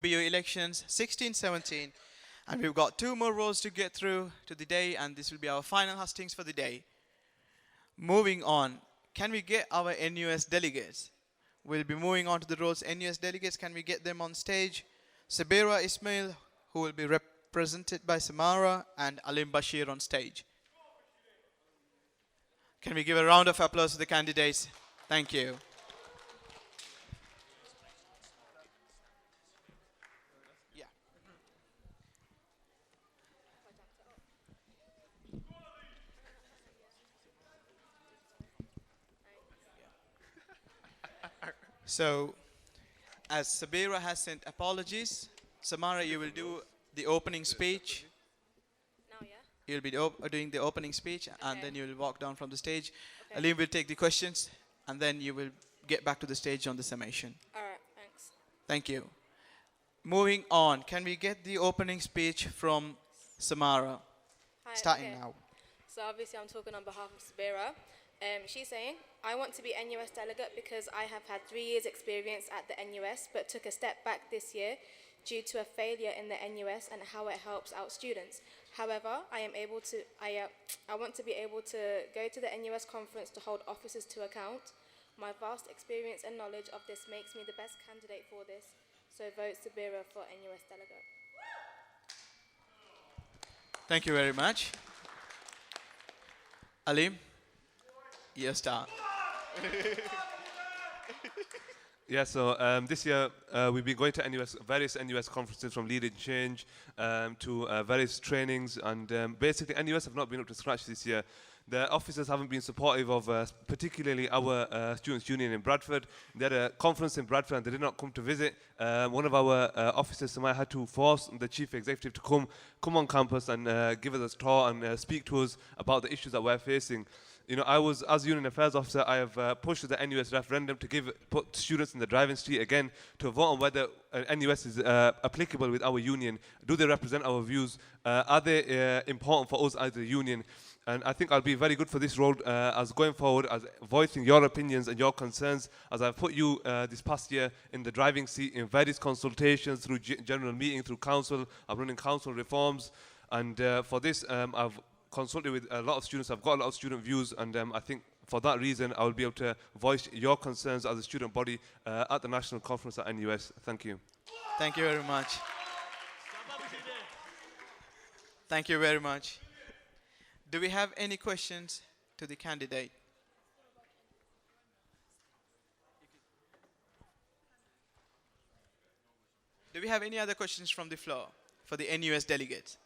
UBU elections 16-17, and we've got two more roles to get through to the day, and this will be our final hustings for the day. Moving on, can we get our NUS delegates? We'll be moving on to the roles. NUS delegates, can we get them on stage? Sabira Ismail, who will be represented by Samara, and Alim Bashir on stage. Can we give a round of applause to the candidates? Thank you. Yeah. So, as Sabira has sent apologies, Samara, you will do the opening speech. Now, yeah? You'll be doing the opening speech, and then you will walk down from the stage. Okay. Alim will take the questions, and then you will get back to the stage on the summation. Alright, thanks. Thank you. Moving on, can we get the opening speech from Samara? Hi, Starting okay. now. So obviously I'm talking on behalf of Sabira. She's saying, I want to be NUS delegate because I have had 3 years experience at the NUS but took a step back this year due to a failure in the NUS and how it helps out students. However, I want to be able to go to the NUS conference to hold officers to account. My vast experience and knowledge of this makes me the best candidate for this. So vote Sabira for NUS delegate. Thank you very much. Alim, you start. Yeah, so this year we'll be going to various NUS conferences, from Leading Change to various trainings, and basically NUS have not been up to scratch this year. The officers haven't been supportive of particularly our Students' Union in Bradford. They had a conference in Bradford and they did not come to visit. One of our officers, Samaya, had to force the chief executive to come on campus and give us a tour and speak to us about the issues that we're facing. You know, I was, as Union Affairs Officer, I have pushed the NUS referendum to put students in the driving seat again to vote on whether NUS is applicable with our union. Do they represent our views? Are they important for us as a union? And I think I'll be very good for this role as going forward, as voicing your opinions and your concerns, as I've put you this past year in the driving seat in various consultations, through general meeting, through council. I'm running council reforms, and for this I've consulted with a lot of students. I've got a lot of student views, and I think for that reason I will be able to voice your concerns as a student body at the national conference at NUS. Thank you. Thank you very much. Thank you very much. Do we have any questions to the candidate? Do we have any other questions from the floor for the NUS delegates?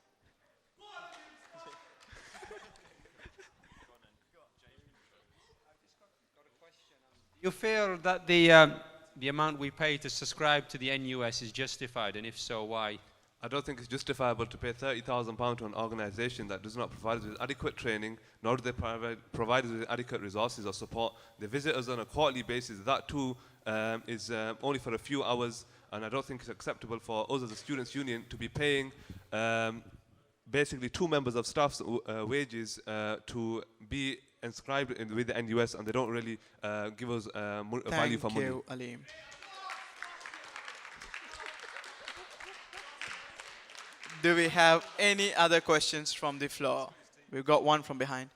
You feel that the amount we pay to subscribe to the NUS is justified, and if so, why? I don't think it's justifiable to pay £30,000 to an organisation that does not provide us with adequate training, nor do they provide us with adequate resources or support. They visit us on a quarterly basis. That too is only for a few hours, and I don't think it's acceptable for us as a students' union to be paying basically 2 members of staff's wages to be inscribed with the NUS, and they don't really give us value for money. Thank you, Alim. Do we have any other questions from the floor? We've got one from behind.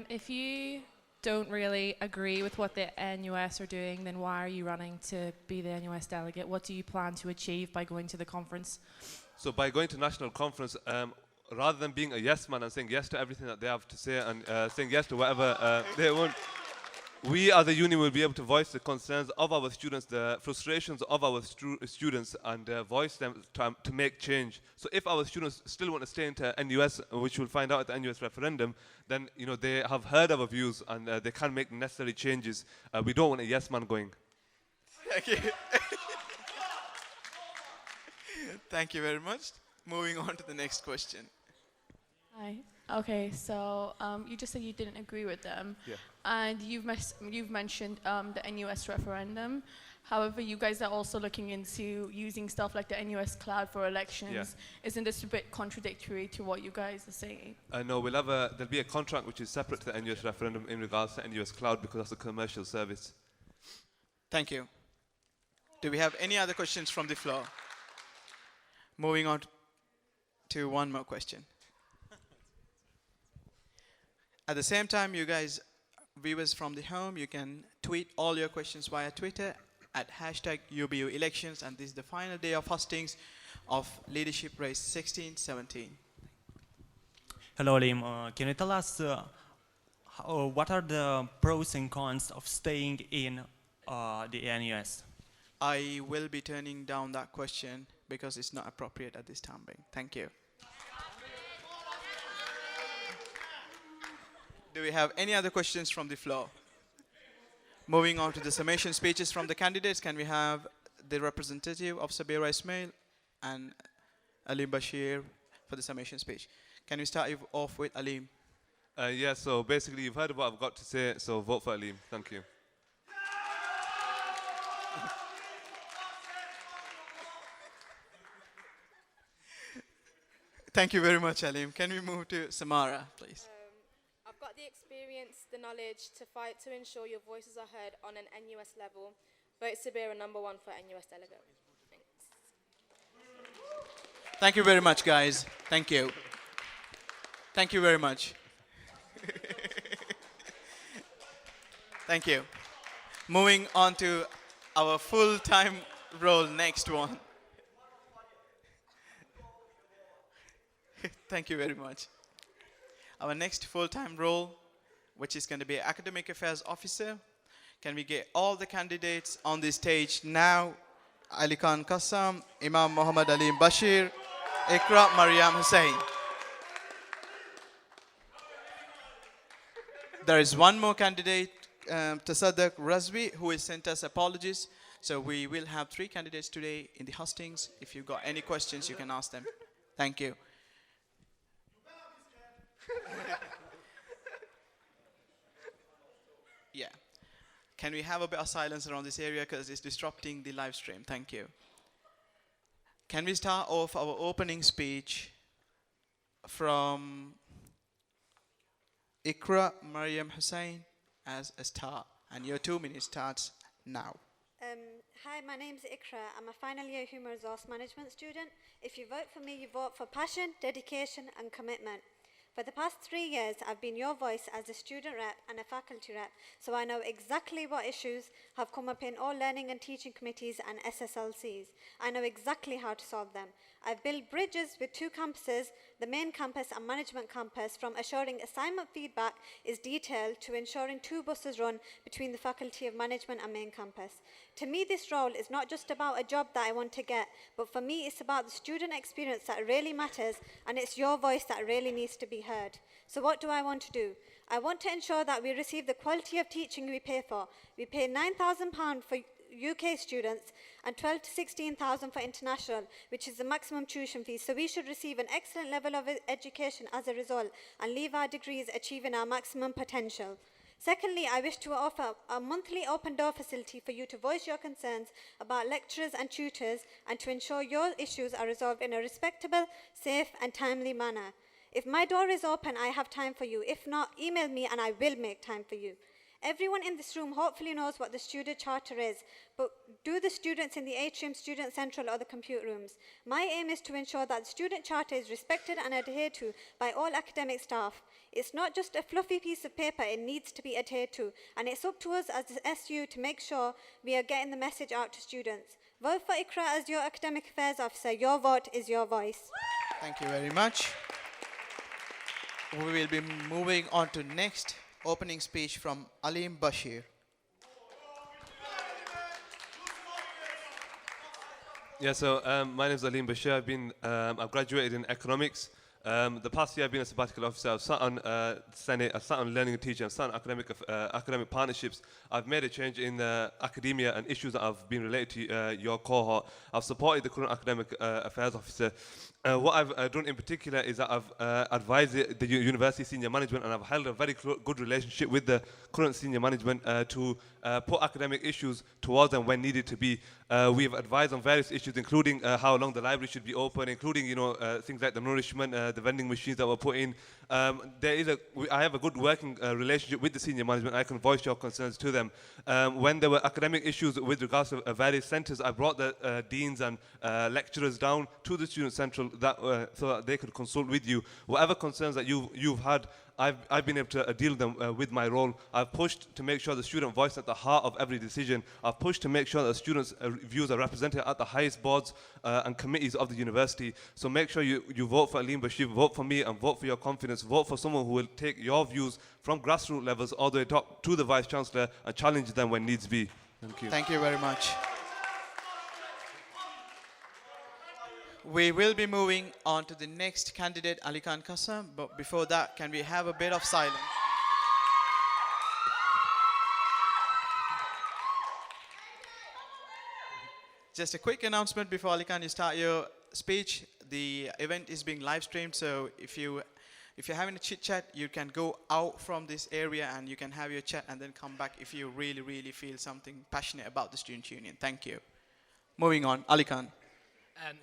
If you don't really agree with what the NUS are doing, then why are you running to be the NUS delegate? What do you plan to achieve by going to the conference? So by going to national conference, rather than being a yes man and saying yes to everything that they have to say and saying yes to whatever they want, we as a union will be able to voice the concerns of our students, the frustrations of our students, and voice them to make change. So if our students still want to stay into NUS, which we'll find out at the NUS referendum, then they have heard our views and they can make necessary changes. We don't want a yes man going. Thank you. Thank you very much. Moving on to the next question. Hi. Okay, so you just said you didn't agree with them, Yeah. and you've mentioned the NUS referendum. However, you guys are also looking into using stuff like the NUS Cloud for elections. Yeah. Isn't this a bit contradictory to what you guys are saying? No, there'll be a contract which is separate to the NUS referendum in regards to NUS Cloud because that's a commercial service. Thank you. Do we have any other questions from the floor? Moving on to one more question. At the same time, you guys, viewers from the home, you can tweet all your questions via Twitter at hashtag UBU elections, and this is the final day of hustings of leadership race 16-17. Hello, Alim. Can you tell us what are the pros and cons of staying in the NUS? I will be turning down that question because it's not appropriate at this time being. Thank you. Do we have any other questions from the floor? Moving on to the summation speeches from the candidates, can we have the representative of Sabira Ismail and Alim Bashir for the summation speech? Can we start off with Alim? Yeah, so basically you've heard what I've got to say, so vote for Alim. Thank you. Thank you very much, Alim. Can we move to Samara, please? I've got the experience, the knowledge to fight to ensure your voices are heard on an NUS level. Vote Sabira #1 for NUS Delegate. Thanks. Thank you very much, guys. Thank you. Thank you very much. Thank you. Moving on to our full-time role, next one. Thank you very much. Our next full-time role, which is going to be Academic Affairs Officer. Can we get all the candidates on the stage now? Ali Khan Qassam, Imam Muhammad Alim Bashir, Ikra Mariam Hussain. There is one more candidate, Tasaddaq Razvi, who has sent us apologies. So we will have 3 candidates today in the hustings. If you've got any questions, you can ask them. Thank you. Yeah. Can we have a bit of silence around this area because it's disrupting the live stream? Thank you. Can we start off our opening speech from Ikra Mariam Hussain as a star? And your 2 minutes starts now. Hi, my name's Ikra. I'm a final year human resource management student. If you vote for me, you vote for passion, dedication and commitment. For the past 3 years, I've been your voice as a student rep and a faculty rep, so I know exactly what issues have come up in all learning and teaching committees and SSLCs. I know exactly how to solve them. I've built bridges with 2 campuses, the main campus and management campus, from assuring assignment feedback is detailed to ensuring 2 buses run between the Faculty of Management and main campus. To me, this role is not just about a job that I want to get, but for me, it's about the student experience that really matters, and it's your voice that really needs to be heard. So what do I want to do? I want to ensure that we receive the quality of teaching we pay for. We pay £9,000 for UK students and 12 to 16,000 for international, which is the maximum tuition fee. So we should receive an excellent level of education as a result and leave our degrees achieving our maximum potential. Secondly, I wish to offer a monthly open door facility for you to voice your concerns about lecturers and tutors and to ensure your issues are resolved in a respectable, safe and timely manner. If my door is open, I have time for you. If not, email me and I will make time for you. Everyone in this room hopefully knows what the student charter is, but do the students in the atrium, student central or the compute rooms? My aim is to ensure that the student charter is respected and adhered to by all academic staff. It's not just a fluffy piece of paper, it needs to be adhered to, and it's up to us as the SU to make sure we are getting the message out to students. Vote for Ikra as your academic affairs officer. Your vote is your voice. Thank you very much. We will be moving on to next opening speech from Alim Bashir. Yeah, so my name is Alim Bashir. I've graduated in economics. The past year I've been a sabbatical officer. I've sat on Senate, I've sat on learning and teaching, I've sat on academic partnerships. I've made a change in academia and issues that have been related to your cohort. I've supported the current academic affairs officer. What I've done in particular is that I've advised the university senior management, and I've held a very good relationship with the current senior management to put academic issues towards them when needed to be. We have advised on various issues, including how long the library should be open, including things like the nourishment, the vending machines that were put in. I have a good working relationship with the senior management. I can voice your concerns to them. When there were academic issues with regards to various centres, I brought the deans and lecturers down to the student central so that they could consult with you. Whatever concerns that you've had, I've been able to deal with them with my role. I've pushed to make sure the student voice is at the heart of every decision. I've pushed to make sure that the students' views are represented at the highest boards and committees of the university. So make sure you vote for Aleem Bashir, vote for me, and vote for your confidence. Vote for someone who will take your views from grassroots levels all the way up to the Vice Chancellor and challenge them when needs be. Thank you. Thank you very much. We will be moving on to the next candidate, Ali Khan Qassam, but before that, can we have a bit of silence? Just a quick announcement before Ali Khan, you start your speech. The event is being live streamed, so if you're having a chit chat, you can go out from this area and you can have your chat and then come back if you really, really feel something passionate about the Student Union. Thank you. Moving on, Ali Khan.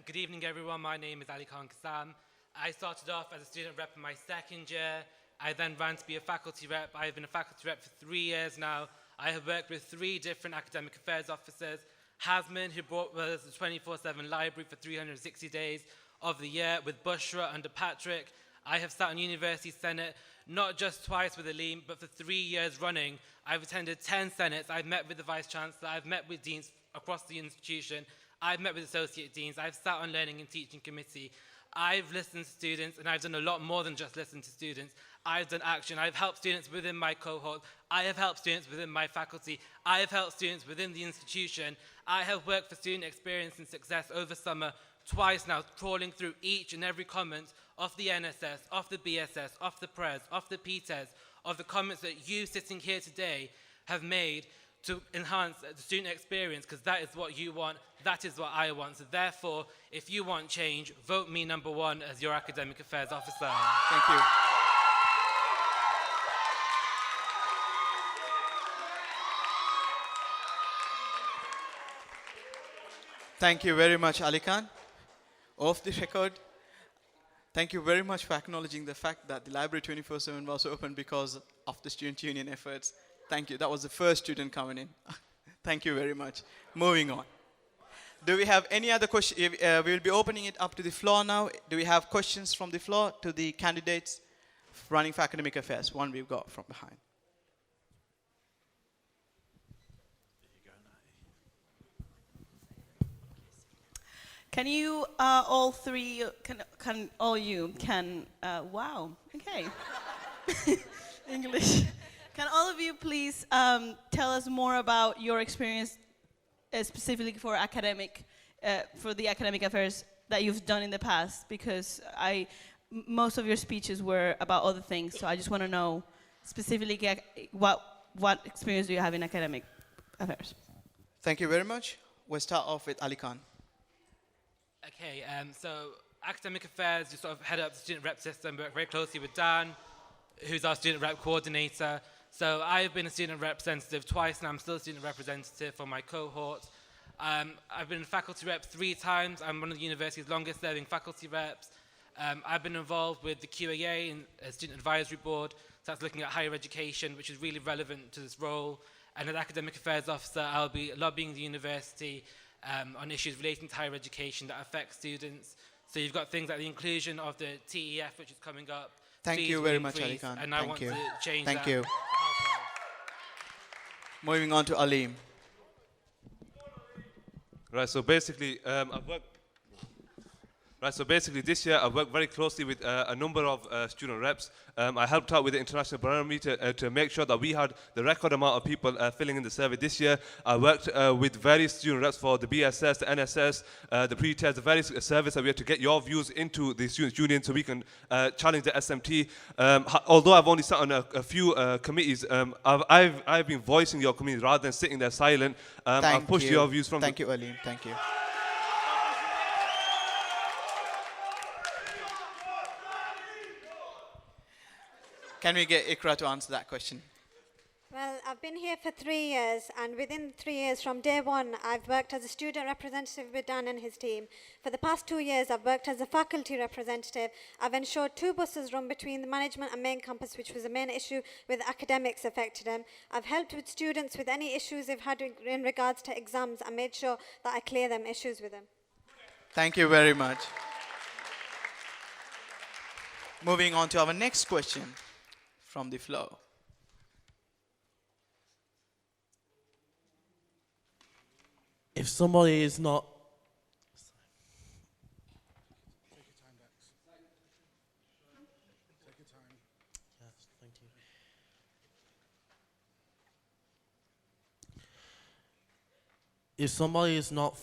Good evening, everyone. My name is Ali Khan Qassam. I started off as a student rep in my second year. I then ran to be a faculty rep. I have been a faculty rep for 3 years now. I have worked with 3 different academic affairs officers. Hasman, who brought us the 24/7 library for 360 days of the year, with Bushra under Patrick. I have sat on University Senate, not just twice with Aleem, but for 3 years running. I've attended 10 Senates. I've met with the Vice Chancellor. I've met with deans across the institution. I've met with associate deans. I've sat on learning and teaching committee. I've listened to students, and I've done a lot more than just listen to students. I've done action. I've helped students within my cohort. I have helped students within my faculty. I have helped students within the institution. I have worked for Student Experience and Success over summer twice now, trawling through each and every comment of the NSS, of the BSS, of the PRES, of the PTES, of the comments that you sitting here today have made to enhance the student experience, because that is what you want, that is what I want. So therefore, if you want change, vote me number 1 as your academic affairs officer. Thank you. Thank you very much, Ali Khan. Off the record, thank you very much for acknowledging the fact that the library 24/7 was open because of the Student Union efforts. Thank you. That was the first student coming in. Thank you very much. Moving on. Do we have any other questions? We will be opening it up to the floor now. Do we have questions from the floor to the candidates running for academic affairs? One we've got from behind. Can you all three, can all you, wow, okay. English. Can all of you please tell us more about your experience specifically for the academic affairs that you've done in the past? Because most of your speeches were about other things, so I just want to know specifically what experience do you have in academic affairs? Thank you very much. We'll start off with Ali Khan. Okay, so academic affairs, you sort of head up the student rep system, work very closely with Dan, who's our student rep coordinator. So I've been a student representative twice, and I'm still a student representative for my cohort. I've been a faculty rep 3 times. I'm one of the university's longest serving faculty reps. I've been involved with the QAA and Student Advisory Board, so that's looking at higher education, which is really relevant to this role. And as academic affairs officer, I'll be lobbying the university on issues relating to higher education that affect students. So you've got things like the inclusion of the TEF, which is coming up. Thank you very much, Ali Khan. And I want to change Thank that. you. Moving on to Aleem. Right, so basically, this year I've worked very closely with a number of student reps. I helped out with the International Barometer to make sure that we had the record amount of people filling in the survey this year. I worked with various student reps for the BSS, the NSS, the pre-test, the various surveys that we had to get your views into the Students' Union so we can challenge the SMT. Although I've only sat on a few committees, I've been voicing your committees rather than sitting there silent. I've pushed your views from... Thank you, Aleem. Thank you. Can we get Ikra to answer that question? Well, I've been here for 3 years, and within 3 years, from day one, I've worked as a student representative with Dan and his team. For the past 2 years, I've worked as a faculty representative. I've ensured 2 buses run between the management and main campus, which was the main issue with academics affected them. I've helped with students with any issues they've had in regards to exams, and made sure that I clear them issues with them. Thank you very much. Moving on to our next question from the floor. If somebody is not if somebody is not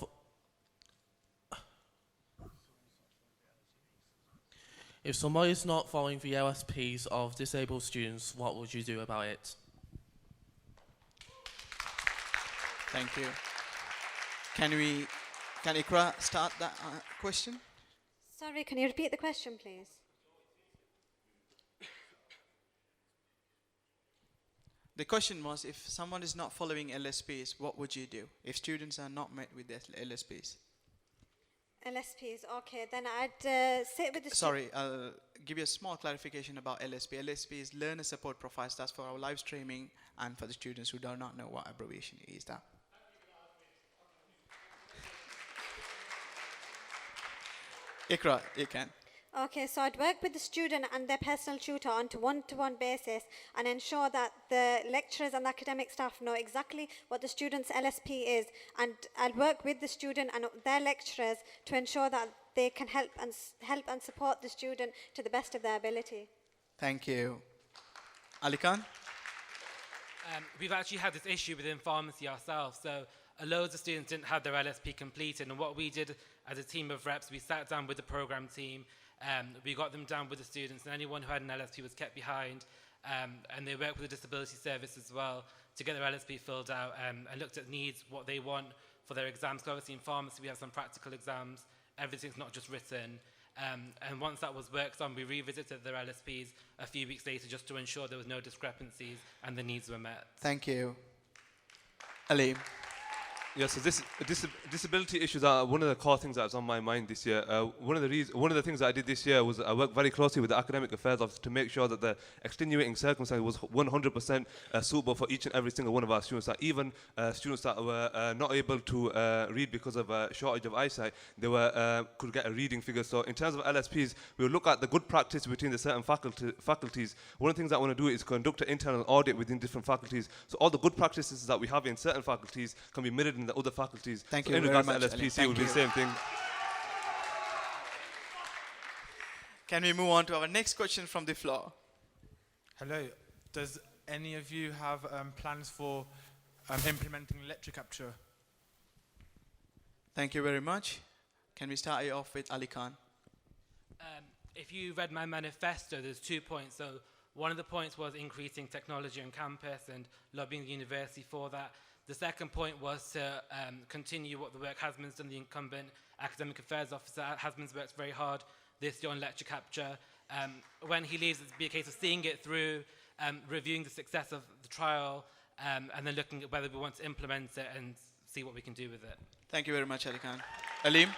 if somebody is not following the LSPs of disabled students, what would you do about it? Thank you. Can Ikra start that question? Sorry, can you repeat the question, please? The question was, if someone is not following LSPs, what would you do if students are not met with their LSPs? LSPs, okay, then I'd sit with the Sorry, I'll give you a small clarification about LSP. LSP is Learner Support Profiles. That's for our live streaming and for the students who do not know what abbreviation is that. Ikra, you can. Okay, so I'd work with the student and their personal tutor on a one-to-one basis and ensure that the lecturers and the academic staff know exactly what the student's LSP is, and I'll work with the student and their lecturers to ensure that they can help and support the student to the best of their ability. Thank you. Ali Khan? We've actually had this issue within pharmacy ourselves. So loads of students didn't have their LSP completed, and what we did as a team of reps, we sat down with the program team, we got them down with the students, and anyone who had an LSP was kept behind, and they worked with the disability service as well to get their LSP filled out, and looked at needs, what they want for their exams. 'Cause obviously in pharmacy we have some practical exams, everything's not just written, and once that was worked on, we revisited their LSPs a few weeks later just to ensure there was no discrepancies and the needs were met. Thank you. Ali? Yes, so disability issues are one of the core things that's on my mind this year. One of the things that I did this year was I worked very closely with the Academic Affairs Office to make sure that the extenuating circumstance was 100% suitable for each and every single one of our students. That even students that were not able to read because of a shortage of eyesight, they could get a reading figure. So in terms of LSPs, we'll look at the good practice between the certain faculties. One of the things I want to do is conduct an internal audit within different faculties. So all the good practices that we have in certain faculties can be mirrored in the other faculties. Thank so you in very regards much, to LSPC, Ali. it would be the same thing. Can we move on to our next question from the floor? Hello. Does any of you have plans for implementing lecture capture? Thank you very much. Can we start you off with Ali Khan? If you read my manifesto, there's 2 points. So one of the points was increasing technology on campus and lobbying the university for that. The second point was to continue what the work Hasman's done, the incumbent academic affairs officer. Hasman's worked very hard this year on lecture capture. When he leaves, it'll be a case of seeing it through, reviewing the success of the trial, and then looking at whether we want to implement it and see what we can do with it. Thank you very much, Ali Khan. Aleem?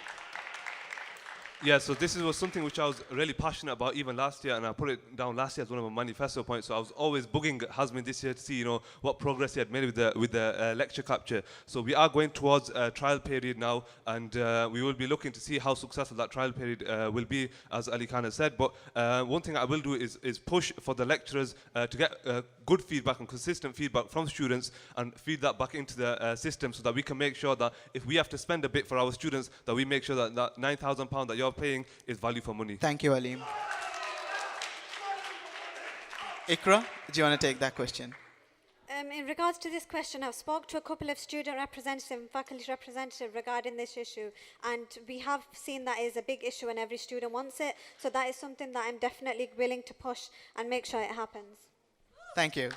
Yeah, so this was something which I was really passionate about even last year, and I put it down last year as one of my manifesto points. So I was always bugging Hasman this year to see, what progress he had made with the lecture capture. So we are going towards a trial period now, and we will be looking to see how successful that trial period will be, as Ali Khan has said. But one thing I will do is push for the lecturers to get good feedback and consistent feedback from students and feed that back into the system so that we can make sure that if we have to spend a bit for our students, that we make sure that that £9,000 that you're paying is value for money. Thank you, Aleem. Ikra, do you want to take that question? In regards to this question, I've spoke to a couple of student representatives and faculty representatives regarding this issue, and we have seen that is a big issue and every student wants it, so that is something that I'm definitely willing to push and make sure it happens. Thank you.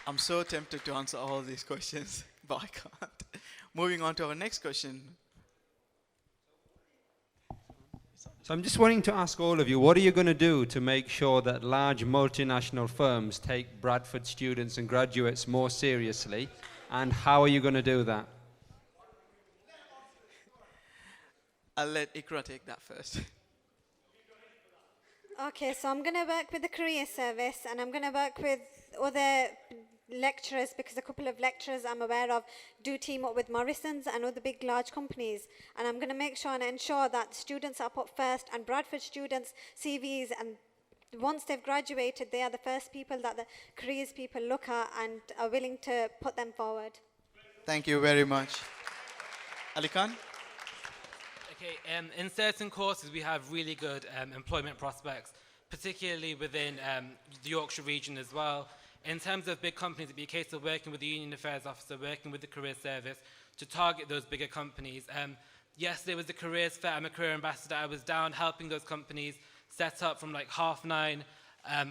I'm so tempted to answer all these questions, but I can't. Moving on to our next question. So I'm just wanting to ask all of you, what are you going to do to make sure that large multinational firms take Bradford students and graduates more seriously, and how are you going to do that? I'll let Ikra take that first. Okay, so I'm going to work with the career service, and I'm going to work with other lecturers, because a couple of lecturers I'm aware of do team up with Morrison's and other big large companies, and I'm going to make sure and ensure that students are put first, and Bradford students' CVs, and once they've graduated, they are the first people that the careers people look at and are willing to put them forward. Thank you very much. Ali Khan? Okay, in certain courses we have really good employment prospects, particularly within the Yorkshire region as well. In terms of big companies, it'd be a case of working with the Union Affairs Officer, working with the Career Service to target those bigger companies. Yesterday was the Careers Fair. I'm a career ambassador. I was down helping those companies set up from like 9:30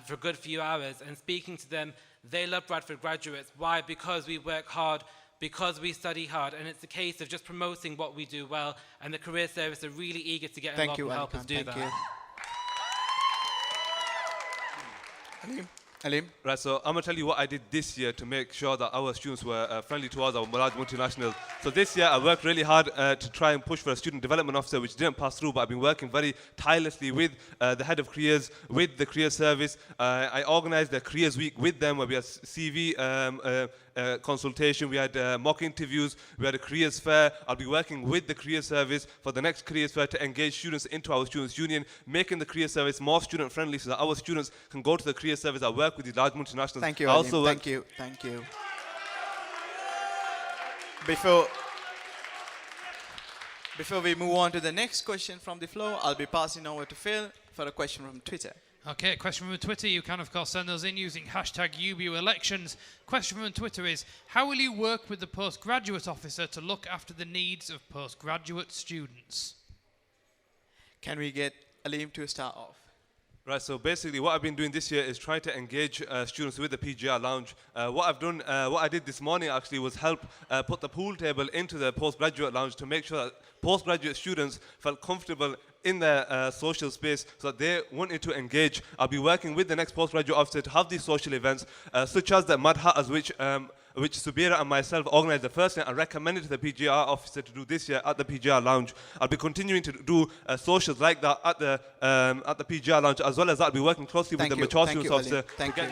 for a good few hours and speaking to them. They love Bradford graduates. Why? Because we work hard, because we study hard, and it's a case of just promoting what we do well, and the Career Service are really eager to get involved and help us do that. Thank you. Alim? Right, so I'm going to tell you what I did this year to make sure that our students were friendly towards our large multinationals. So this year I worked really hard to try and push for a student development officer, which didn't pass through, but I've been working very tirelessly with the head of careers, with the career service. I organized the careers week with them, where we had CV consultation, we had mock interviews, we had a careers fair. I'll be working with the career service for the next careers fair to engage students into our students union, making the career service more student friendly so that our students can go to the career service and work with these large multinationals. Thank you, Alim. Thank you. Thank you. Before we move on to the next question from the floor, I'll be passing over to Phil for a question from Twitter. Okay, question from Twitter. You can, of course, send those in using hashtag UBU elections. Question from Twitter is, how will you work with the postgraduate officer to look after the needs of postgraduate students? Can we get Alim to start off? Right, so basically what I've been doing this year is trying to engage students with the PGR lounge. What I did this morning actually was help put the pool table into the postgraduate lounge to make sure that postgraduate students felt comfortable in their social space so that they wanted to engage. I'll be working with the next postgraduate officer to have these social events, such as the Mad Hatters, which Subira and myself organised the first night and recommended to the PGR officer to do this year at the PGR lounge. I'll be continuing to do socials like that at the PGR lounge, as well as that I'll be working closely with the mature students officer. Thank you.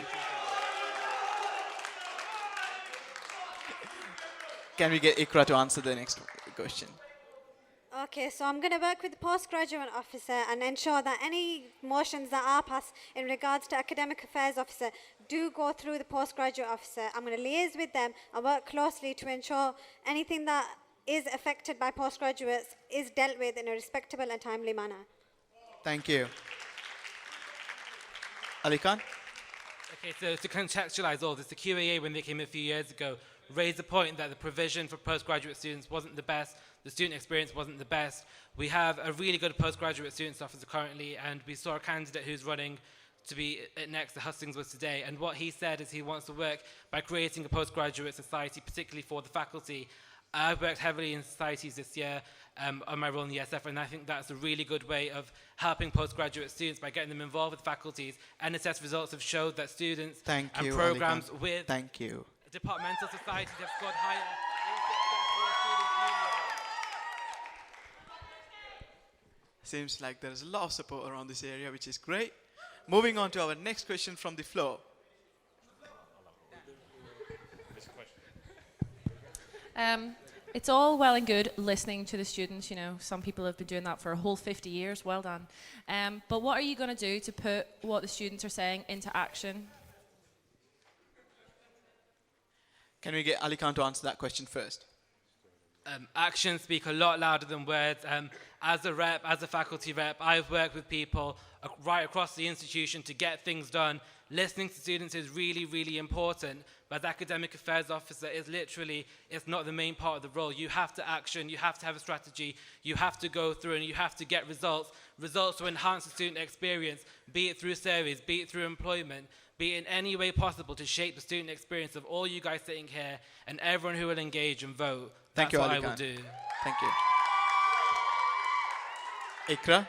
Can we get Ikra to answer the next question? Okay, so I'm going to work with the postgraduate officer and ensure that any motions that are passed in regards to academic affairs officer do go through the postgraduate officer. I'm going to liaise with them and work closely to ensure anything that is affected by postgraduates is dealt with in a respectable and timely manner. Thank you. Ali Khan? Okay, so to contextualize all this, the QAA, when they came a few years ago, raised the point that the provision for postgraduate students wasn't the best, the student experience wasn't the best. We have a really good postgraduate students officer currently, and we saw a candidate who's running to be next to Hustings was today, and what he said is he wants to work by creating a postgraduate society, particularly for the faculty. I've worked heavily in societies this year on my role in the ESF, and I think that's a really good way of helping postgraduate students by getting them involved with faculties. NSS results have showed that students and programs with departmental societies have scored higher. Seems like there is a lot of support around this area, which is great. Moving on to our next question from the floor. It's all well and good listening to the students. You know, some people have been doing that for a whole 50 years. Well done. But what are you going to do to put what the students are saying into action? Can we get Ali Khan to answer that question first? Actions speak a lot louder than words. As a rep, as a faculty rep, I've worked with people right across the institution to get things done. Listening to students is really, really important, but the academic affairs officer is literally, it's not the main part of the role. You have to action, you have to have a strategy, you have to go through and you have to get results to enhance the student experience, be it through surveys, be it through employment, be it in any way possible to shape the student experience of all you guys sitting here and everyone who will engage and vote. That's what I will do. Thank you. Ikra?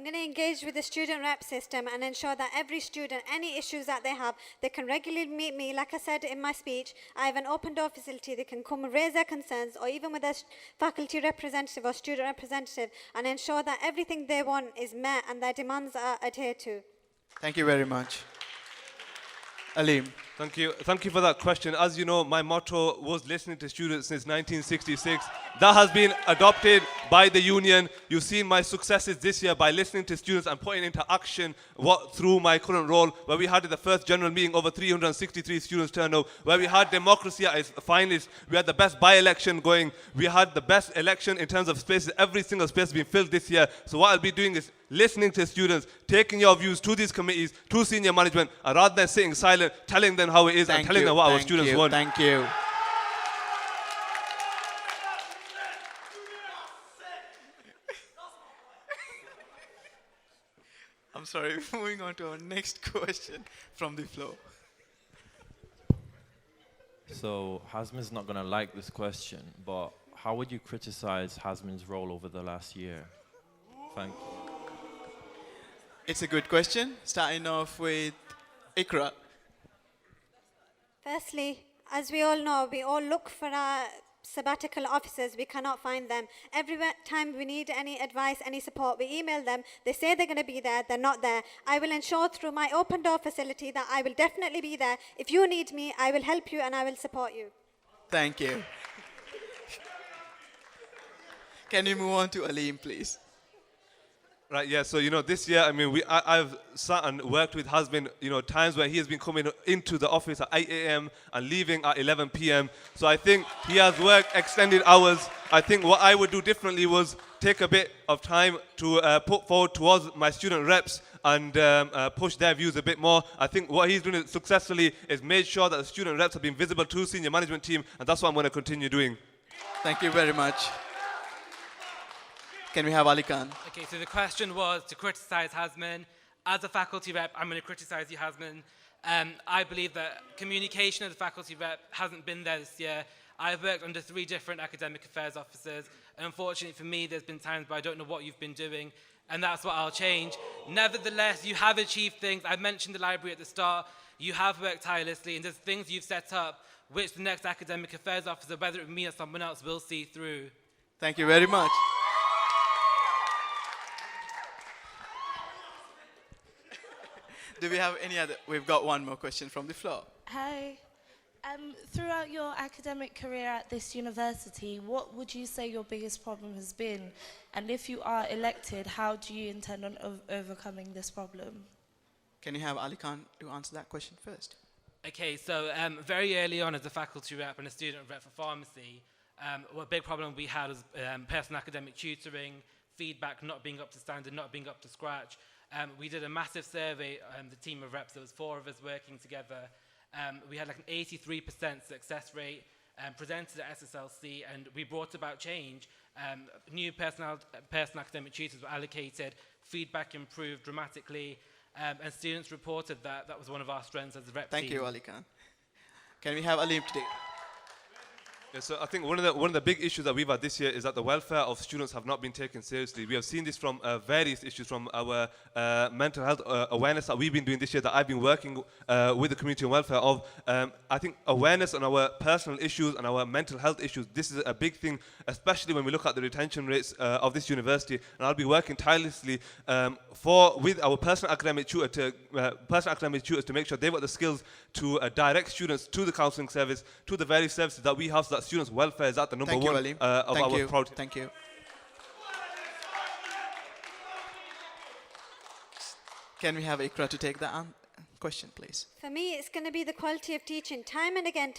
I'm going to engage with the student rep system and ensure that every student, any issues that they have, they can regularly meet me. Like I said in my speech, I have an open door facility. They can come and raise their concerns, or even with a faculty representative or student representative, and ensure that everything they want is met and their demands are adhered to. Thank you very much. Aleem. Thank you. Thank you for that question. As you know, my motto was listening to students since 1966. That has been adopted by the union. You've seen my successes this year by listening to students and putting into action what through my current role, where we had the first general meeting, over 363 students turned up, where we had democracy at its finest. We had the best by-election going. We had the best election in terms of spaces. Every single space has been filled this year. So what I'll be doing is listening to students, taking your views to these committees, to senior management, and rather than sitting silent, telling them how it is and telling them what our students want. Thank you. I'm sorry, moving on to our next question from the floor. So Hasmin's not going to like this question, but how would you criticize Hasmin's role over the last year? Thank you. It's a good question. Starting off with Ikra. Firstly, as we all know, we all look for our sabbatical officers. We cannot find them. Every time we need any advice, any support, we email them. They say they're going to be there. They're not there. I will ensure through my open door facility that I will definitely be there. If you need me, I will help you and I will support you. Thank you. Can you move on to Aleem, please? Right, yeah, so, this year, I've sat and worked with Hasmin, times where he has been coming into the office at 8 a.m. and leaving at 11 p.m. So I think he has worked extended hours. I think what I would do differently was take a bit of time to put forward towards my student reps and push their views a bit more. I think what he's doing successfully is made sure that the student reps have been visible to senior management team, and that's what I'm going to continue doing. Thank you very much. Can we have Ali Khan? Okay, so the question was to criticize Hasmin. As a faculty rep, I'm going to criticize you, Hasmin. I believe that communication as a faculty rep hasn't been there this year. I've worked under 3 different academic affairs officers, and unfortunately for me, there's been times where I don't know what you've been doing, and that's what I'll change. Nevertheless, you have achieved things. I mentioned the library at the start. You have worked tirelessly, and there's things you've set up which the next academic affairs officer, whether it be me or someone else, will see through. Thank you very much. Do we have any other? We've got one more question from the floor. Hi. Throughout your academic career at this university, what would you say your biggest problem has been? And if you are elected, how do you intend on overcoming this problem? Can you have Ali Khan to answer that question first? Okay, so very early on as a faculty rep and a student rep for pharmacy, a big problem we had was personal academic tutoring, feedback not being up to standard, not being up to scratch. We did a massive survey, the team of reps, there was 4 of us working together. We had like an 83% success rate, presented at SSLC, and we brought about change. New personal academic tutors were allocated, feedback improved dramatically, and students reported that that was one of our strengths as a rep team. Thank you, Ali Khan. Can we have Aleem today? Yeah, so I think one of the big issues that we've had this year is that the welfare of students have not been taken seriously. We have seen this from various issues, from our mental health awareness that we've been doing this year, that I've been working with the community on welfare of. I think awareness on our personal issues and our mental health issues, this is a big thing, especially when we look at the retention rates of this university. And I'll be working tirelessly with our personal academic tutors to make sure they've got the skills to direct students to the counselling service, to the various services that we have, so that students' welfare is at the number one of our priority. Thank you. Can we have Ikra to take that question, please? For me, it's going to be the quality of teaching. Time and again,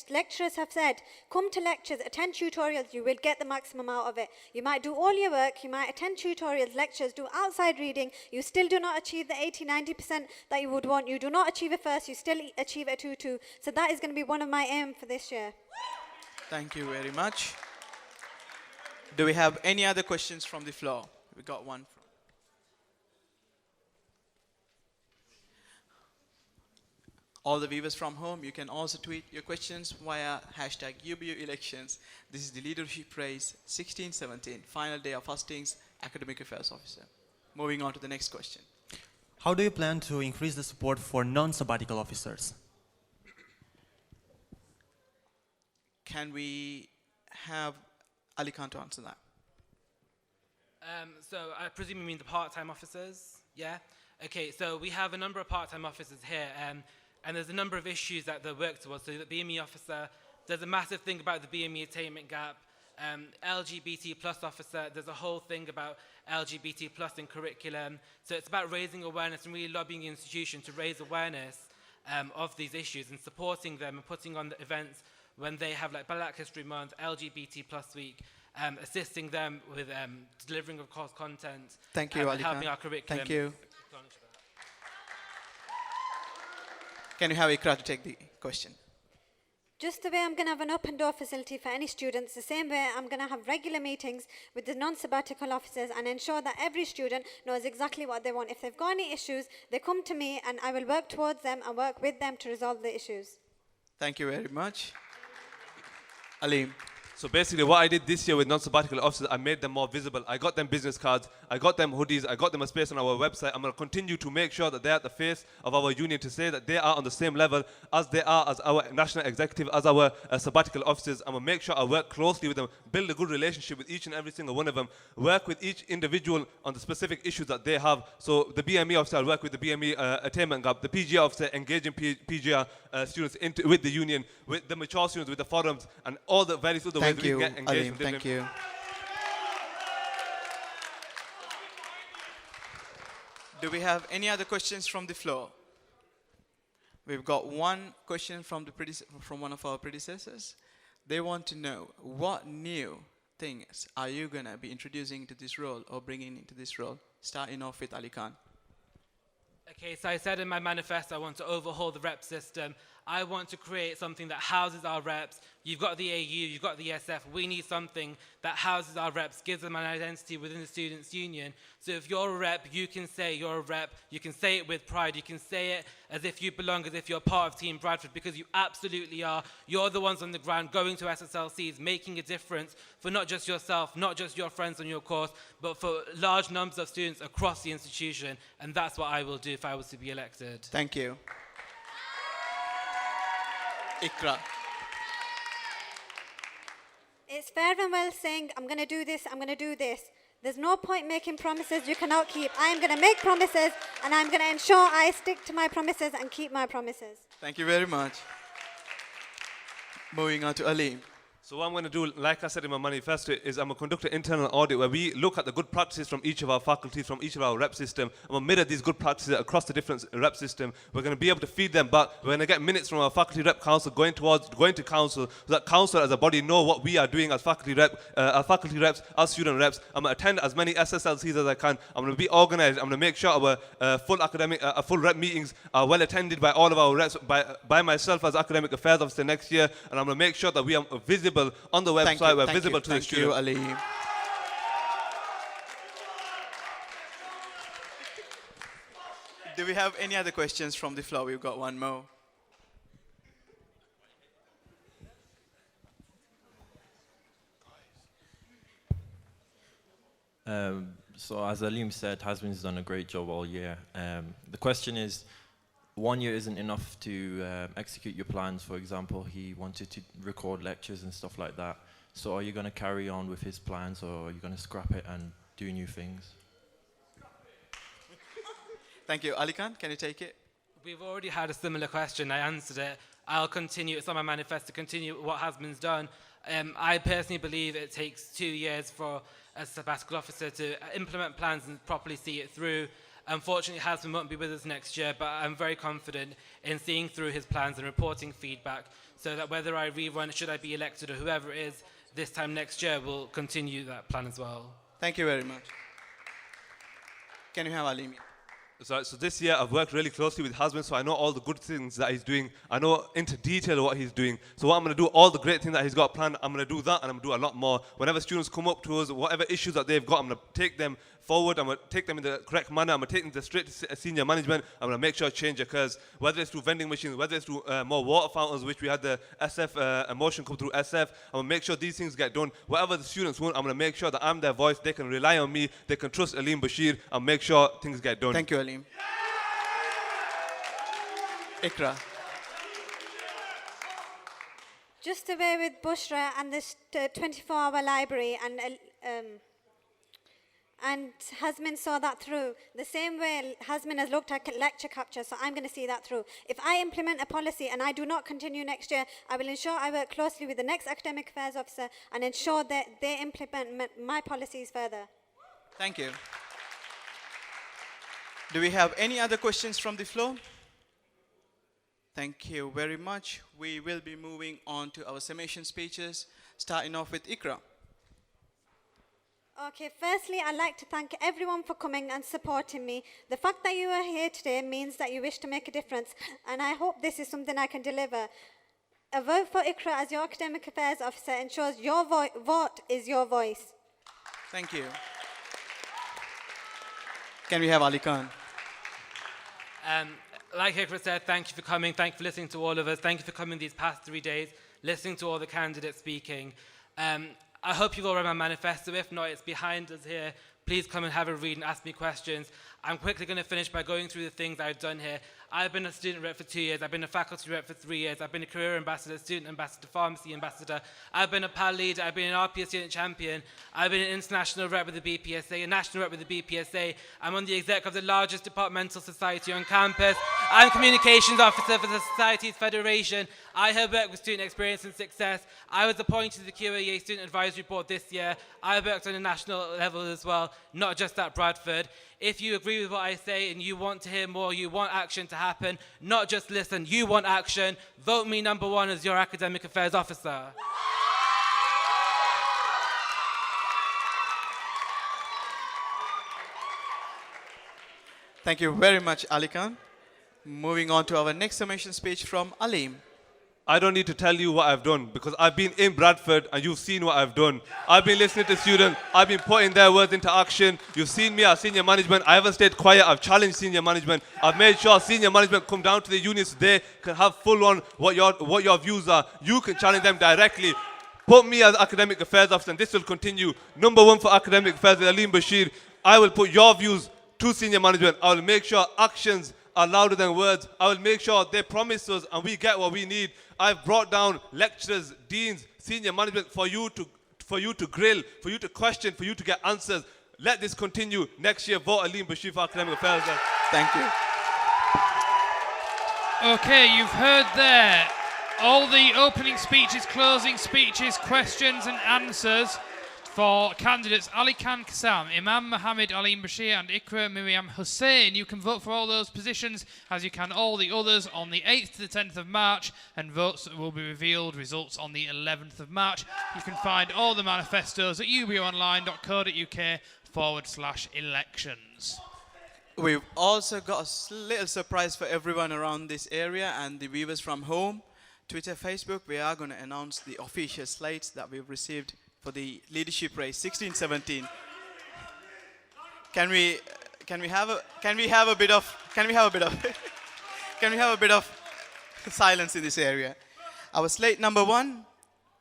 lecturers have said, come to lectures, attend tutorials, you will get the maximum out of it. You might do all your work, you might attend tutorials, lectures, do outside reading, you still do not achieve the 80-90% that you would want. You do not achieve a first, you still achieve a 2-2. So that is going to be one of my aims for this year. Thank you very much. Do we have any other questions from the floor? We got one. All the viewers from home, you can also tweet your questions via hashtag UBU Elections. This is the Leadership Race 16-17, final day of Hustings Academic Affairs Officer. Moving on to the next question. How do you plan to increase the support for non-sabbatical officers? Can we have Ali Khan to answer that? So I presume you mean the part-time officers? Yeah? Okay, so we have a number of part-time officers here, and there's a number of issues that they work towards. So the BME officer, there's a massive thing about the BME attainment gap. LGBT plus officer, there's a whole thing about LGBT plus in curriculum. So it's about raising awareness and really lobbying the institution to raise awareness of these issues and supporting them and putting on the events when they have like Black History Month, LGBT plus week, assisting them with delivering of course content. Thank you, and Ali Khan. helping our curriculum. Thank you. Can you have Ikra to take the question? Just the way I'm going to have an open door facility for any students, the same way I'm going to have regular meetings with the non-sabbatical officers and ensure that every student knows exactly what they want. If they've got any issues, they come to me and I will work towards them and work with them to resolve the issues. Thank you very much. Aleem. So basically what I did this year with non-sabbatical officers, I made them more visible. I got them business cards, I got them hoodies, I got them a space on our website. I'm going to continue to make sure that they're at the face of our union to say that they are on the same level as they are as our national executive, as our sabbatical officers. I'm going to make sure I work closely with them, build a good relationship with each and every single one of them, work with each individual on the specific issues that they have. So the BME officer, I'll work with the BME attainment gap, the PGR officer, engaging PGR students with the union, with the mature students, with the forums, and all the various other ways we get engaged. Thank you. Do we have any other questions from the floor? We've got one question from one of our predecessors. They want to know what new things are you going to be introducing to this role or bringing into this role? Starting off with Ali Khan. Okay, so I said in my manifesto I want to overhaul the rep system. I want to create something that houses our reps. You've got the AU, you've got the SF. We need something that houses our reps, gives them an identity within the Students' Union. So if you're a rep, you can say you're a rep. You can say it with pride. You can say it as if you belong, as if you're part of Team Bradford, because you absolutely are. You're the ones on the ground going to SSLCs, making a difference for not just yourself, not just your friends on your course, but for large numbers of students across the institution. And that's what I will do if I was to be elected. Thank you. Ikra. It's fair and well saying, I'm going to do this, I'm going to do this. There's no point making promises you cannot keep. I am going to make promises and I'm going to ensure I stick to my promises and keep my promises. Thank you very much. Moving on to Aleem. So what I'm going to do, like I said in my manifesto, is I'm going to conduct an internal audit where we look at the good practices from each of our faculties, from each of our rep system. I'm going to mirror these good practices across the different rep system. We're going to be able to feed them back. We're going to get minutes from our faculty rep council going to council, so that council as a body know what we are doing as faculty reps, as student reps. I'm going to attend as many SSLCs as I can. I'm going to be organized. I'm going to make sure our full rep meetings are well attended by all of our reps, by myself as academic affairs officer next year, and I'm going to make sure that we are visible on the website, we're visible to the students. Thank you, Ali. Do we have any other questions from the floor? We've got one more. So as Aleem said, Hasbin's done a great job all year. The question is, 1 year isn't enough to execute your plans. For example, he wanted to record lectures and stuff like that. So are you going to carry on with his plans, or are you going to scrap it and do new things? Thank you. Ali Khan, can you take it? We've already had a similar question. I answered it. I'll continue. It's on my manifesto to continue what has been done. I personally believe it takes 2 years for a sabbatical officer to implement plans and properly see it through. Unfortunately, Hasbin won't be with us next year, but I'm very confident in seeing through his plans and reporting feedback, so that whether I rerun, should I be elected, or whoever it is this time next year, will continue that plan as well. Thank you very much. Can you have Aleem? So this year I've worked really closely with Hasbin, so I know all the good things that he's doing. I know into detail what he's doing. So what I'm going to do, all the great things that he's got planned, I'm going to do that, and I'm going to do a lot more. Whenever students come up to us, whatever issues that they've got, I'm going to take them forward. I'm going to take them in the correct manner. I'm going to take them to straight to senior management. I'm going to make sure change occurs, whether it's through vending machines, whether it's through more water fountains, which we had the SF emotion come through SF. I'm going to make sure these things get done. Whatever the students want, I'm going to make sure that I'm their voice. They can rely on me. They can trust Aleem Bashir and make sure things get done. Thank you, Aleem. Ikra. Just away with Bushra and this 24-hour library, and Hasmin saw that through. The same way Hasmin has looked at lecture capture, so I'm going to see that through. If I implement a policy and I do not continue next year, I will ensure I work closely with the next academic affairs officer and ensure that they implement my policies further. Thank you. Do we have any other questions from the floor? Thank you very much. We will be moving on to our summation speeches, starting off with Ikra. Okay, firstly, I'd like to thank everyone for coming and supporting me. The fact that you are here today means that you wish to make a difference, and I hope this is something I can deliver. A vote for Ikra as your academic affairs officer ensures your vote is your voice. Thank you. Can we have Ali Khan? Like Ikra said, thank you for coming. Thank you for listening to all of us. Thank you for coming these past 3 days, listening to all the candidates speaking. I hope you've all read my manifesto. If not, it's behind us here. Please come and have a read and ask me questions. I'm quickly going to finish by going through the things I've done here. I've been a student rep for 2 years. I've been a faculty rep for 3 years. I've been a career ambassador, student ambassador, pharmacy ambassador. I've been a PAL leader. I've been an RPS student champion. I've been an international rep with the BPSA, a national rep with the BPSA. I'm on the exec of the largest departmental society on campus. I'm communications officer for the Societies Federation. I have worked with student experience and success. I was appointed to the QAEA Student Advisory Board this year. I worked on a national level as well, not just at Bradford. If you agree with what I say and you want to hear more, you want action to happen, not just listen, you want action, vote me number 1 as your academic affairs officer. Thank you very much, Ali Khan. Moving on to our next summation speech from Aleem. I don't need to tell you what I've done because I've been in Bradford and you've seen what I've done. I've been listening to students. I've been putting their words into action. You've seen me as senior management. I haven't stayed quiet. I've challenged senior management. I've made sure senior management come down to the unions today, can have full on what your views are. You can challenge them directly. Put me as academic affairs officer and this will continue. Number 1 for academic affairs with Aleem Bashir. I will put your views to senior management. I will make sure actions are louder than words. I will make sure they promise us and we get what we need. I've brought down lecturers, deans, senior management for you to grill, for you to question, for you to get answers. Let this continue. Next year, vote Aleem Bashir for academic affairs. Thank you. Okay, you've heard there all the opening speeches, closing speeches, questions and answers for candidates Ali Khan Kassam, Imam Mohammed Aleem Bashir and Ikra Miriam Hussain. You can vote for all those positions as you can all the others on the 8th to the 10th of March, and votes will be revealed, results on the 11th of March. You can find all the manifestos at ubuonline.co.uk/elections. We've also got a little surprise for everyone around this area and the viewers from home. Twitter, Facebook, we are going to announce the official slates that we've received for the leadership race 16-17. Can we have a bit of silence in this area? Our slate number 1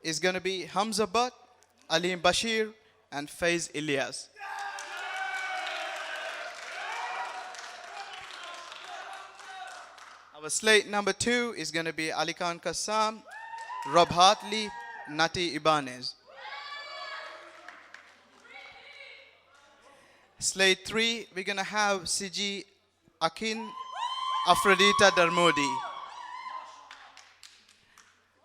is going to be Hamza Butt, Aleem Bashir and Faiz Ilyas. Our slate number 2 is going to be Ali Khan Kassam, Rob Hartley, Nati Ibanez. Slate 3, we're going to have Siji Akin, Afrodita Darmodi.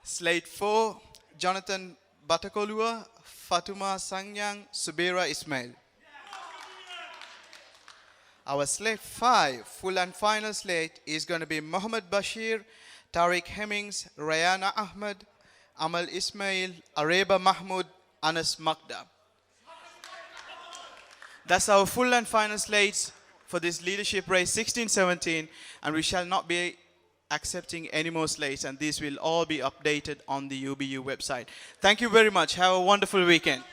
Slate 4, Jonathan Batakolua, Fatuma Sangyang, Subira Ismail. Our slate 5, full and final slate, is going to be Mohammed Bashir, Tariq Hemmings, Rayana Ahmed, Amal Ismail, Areba Mahmoud, Anas Makda. That's our full and final slates for this leadership race 16-17, and we shall not be accepting any more slates, and these will all be updated on the UBU website. Thank you very much. Have a wonderful weekend.